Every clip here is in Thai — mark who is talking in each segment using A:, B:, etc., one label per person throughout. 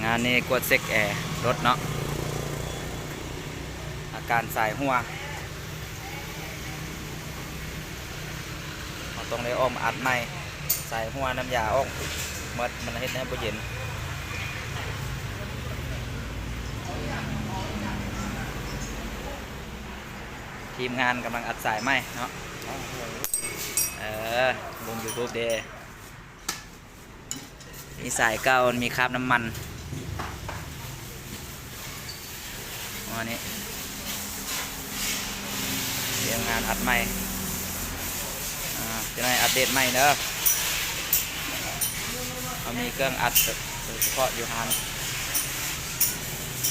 A: งานนี้กวดเซ็กแอร์รถเนาะอาการสายหัวเราต้องได้อ้อมอัดใหม่สายหัวน้ำยาออกเมื่อมันเฮ็ดให้บ่เย็นทีมงานกำลังอัดสายไหมเนาะลง YouTube เดมีสายเก่ามีคราบน้ำมันวันนี้เตรียมงานอัดใหม่จะได้อัปเดตใหม่เด้อเขามีเครื่องอัดโดยเฉพาะอยู่ฮาน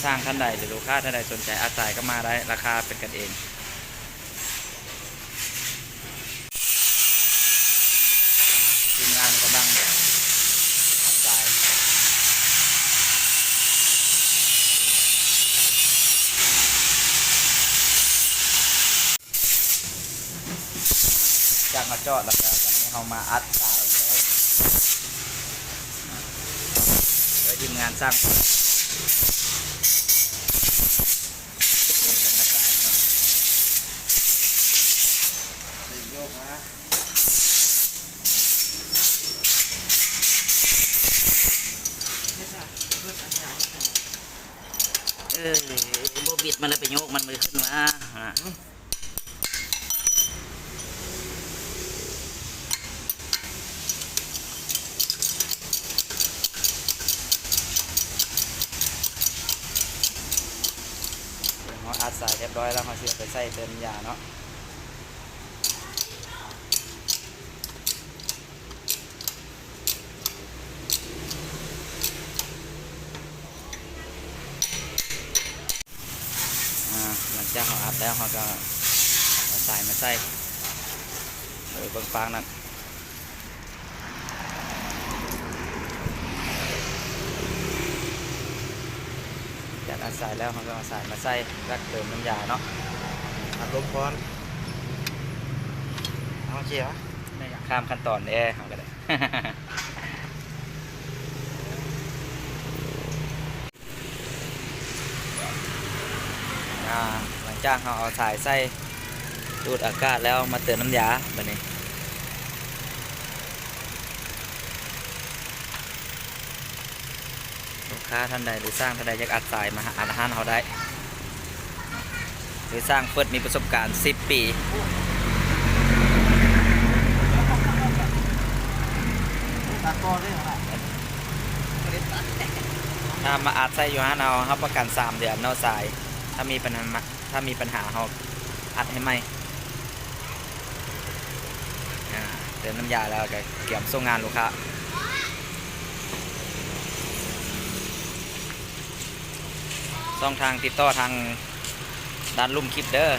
A: สร้างท่านใดหรือลูกค้าท่านใดสนใจอัดสายก็มาได้ราคาเป็นกันเองทีมงานกำลังอัดสายจากมาจอดแล้วก็ตอนนี้เรามาอัดสายเลยโดยทีมงานสร้างโบบิดมันเลยไปโยกมันมือขึ้นมาเราอัดสายเรียบร้อยแล้วเราเสียบไปใส่เติมยาเนาะหลังจากเราอัดแล้วเราก็เอาสายมาใส่โดยเบื้องฟางนั่นจากอัดสายแล้วเราก็เอาสายมาใส่รักเติมน้ำยาเนาะ
B: อัดลมก่อนเอาเชียว
A: ข้ามขั้นตอนเขาก็ได้ หลังจากเราเอาสายใส่ดูดอากาศแล้วมาเติมน้ำยาแบบนี้ลูกค้าท่านใดหรือสร้างท่านใดอยากอัดสายมาอัดอาหารเขาได้หรือสร้างเฟิร์สมีประสบการณ์10 ปีถ้ามาอัดใส่อยู่ฮะเราครับประกัน3 เดือนเนาะสายถ้ามีปัญหาเราอัดให้ไหมเติมน้ำยาแล้วก็เกี่ยมส่งงานลูกค้าช่องทางติดต่อทางด้านลุ่มคลิปเด้อ